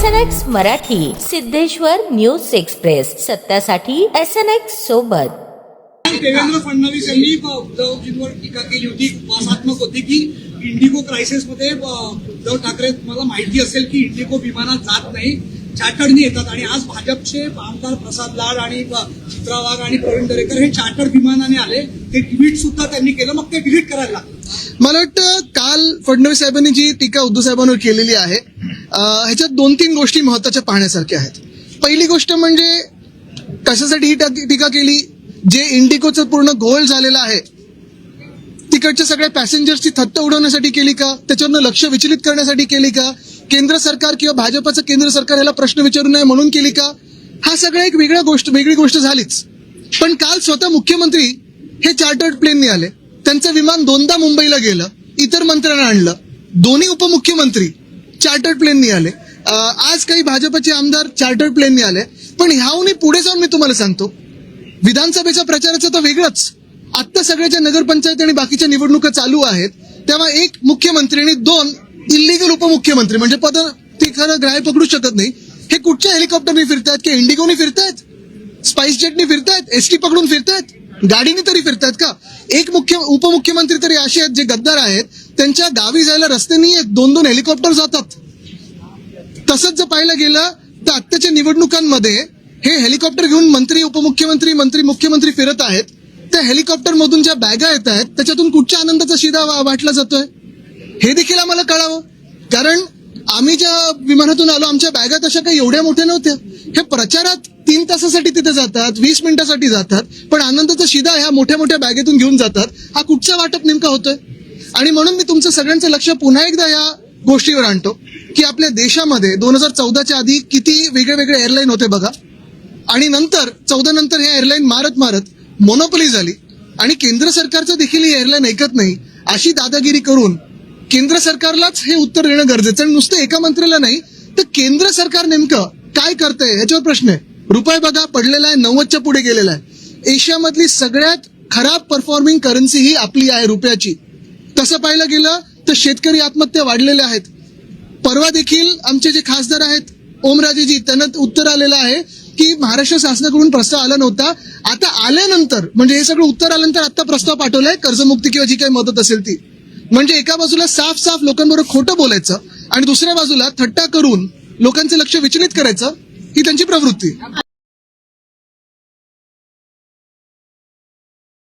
SNX Marathi, Siddheshwar news express, सत्यासाठी SNX सोबत. देवेंद्र फडणवीस यांनी उद्धवजींवर टीका केली होती, उपहासात्मक होती की इंडिगो क्रायसिस मध्ये उद्धव ठाकरे, मला माहिती असेल की इंडिगो विमानात जात नाही, चार्टर्डनी येतात. आणि आज भाजपचे आमदार प्रसाद लाड आणि चित्रा वाघ आणि प्रवीण दरेकर हे चार्टर्ड विमानाने आले, ते ट्विट सुद्धा त्यांनी केलं, मग ते डिलीट करायला लागलं. मला वाटतं काल फडणवीस साहेबांनी जी टीका उद्धव साहेबांवर केलेली आहे ह्याच्यात 2-3 गोष्टी महत्वाच्या पाहण्यासारख्या आहेत. पहिली गोष्ट म्हणजे कशासाठी ही टीका केली, जे इंडिगोचं पूर्ण घोळ झालेला आहे तिकडच्या सगळ्या पॅसेंजर्सची थट्ट उडवण्यासाठी केली का, त्याच्यावरनं लक्ष विचलित करण्यासाठी केली का, केंद्र सरकार किंवा भाजपचं केंद्र सरकार याला प्रश्न विचारू नये म्हणून केली का, हा सगळा एक वेगळी गोष्ट झालीच. पण काल स्वतः मुख्यमंत्री हे चार्टर्ड प्लेनने आले, त्यांचं विमान 2दा मुंबईला गेलं, इतर मंत्र्यांना आणलं, दोन्ही उपमुख्यमंत्री चार्टर्ड प्लेननी आले, आज काही भाजपचे आमदार चार्टर्ड प्लेननी आले. पण ह्याहूनही पुढे जाऊन मी तुम्हाला सांगतो, विधानसभेच्या प्रचाराचं तर वेगळंच, आत्ता सगळ्याच्या नगरपंचायत आणि बाकीच्या निवडणुका चालू आहेत, तेव्हा एक मुख्यमंत्री आणि 2 इल्लीगल उपमुख्यमंत्री, म्हणजे पद ती खरं ग्राह्य पकडू शकत नाही, हे कुठच्या हेलिकॉप्टरनी फिरतायत, की इंडिगोनी फिरतायत, स्पाइस जेटनी फिरतायत, एसटी पकडून फिरतायत, गाडीने तरी फिरतायत का? एक उपमुख्यमंत्री तरी असे आहेत जे गद्दार आहेत, त्यांच्या गावी जायला रस्ते नाही आहेत, 2-2 हेलिकॉप्टर जातात. तसंच जर पाहायला गेलं तर आत्ताच्या निवडणुकांमध्ये हे हेलिकॉप्टर घेऊन मंत्री, उपमुख्यमंत्री, मंत्री, मुख्यमंत्री फिरत आहेत. त्या हेलिकॉप्टर मधून ज्या बॅगा येत आहेत त्याच्यातून कुठच्या आनंदाचा शिदा वाटला जातोय हे देखील आम्हाला कळावं. कारण आम्ही ज्या विमानातून आलो आमच्या बॅगा तशा काही एवढ्या मोठ्या नव्हत्या. हे प्रचारात 3 तासासाठी तिथे जातात, 20 मिनिटासाठी जातात, पण आनंदाचा शिदा ह्या मोठ्या मोठ्या बॅगेतून घेऊन जातात. हा कुठचा वाटप नेमका होतोय? आणि म्हणून मी तुमचं सगळ्यांचं लक्ष पुन्हा एकदा या गोष्टीवर आणतो की आपल्या देशामध्ये 2014च्या आधी किती वेगळे एअरलाईन होते बघा, आणि नंतर 14 नंतर हे एअरलाईन मारत मोनोपोली झाली, आणि केंद्र सरकारचं देखील ही एअरलाईन ऐकत नाही अशी दादागिरी करून केंद्र सरकारलाच हे उत्तर देणं गरजेचं. आणि नुसतं एका मंत्र्याला नाही तर केंद्र सरकार नेमकं काय करतंय याच्यावर प्रश्न आहे. रुपये बघा पडलेला आहे, 90च्या पुढे गेलेला आहे. एशियामधली सगळ्यात खराब परफॉर्मिंग करन्सी ही आपली आहे, रुपयाची. तसं पाहायला गेलं तर शेतकरी आत्महत्या वाढलेल्या आहेत. परवा देखील आमचे जे खासदार आहेत ओमराजेजी, त्यांना उत्तर आलेलं आहे की महाराष्ट्र शासनाकडून प्रस्ताव आला नव्हता, आता आल्यानंतर, म्हणजे हे सगळं उत्तर आल्यानंतर आता प्रस्ताव पाठवलाय कर्जमुक्ती किंवा जी काही मदत असेल ती. म्हणजे एका बाजूला साफ लोकांबरोबर खोटं बोलायचं आणि दुसऱ्या बाजूला थट्टा करून लोकांचं लक्ष विचलित करायचं, ही त्यांची प्रवृत्ती.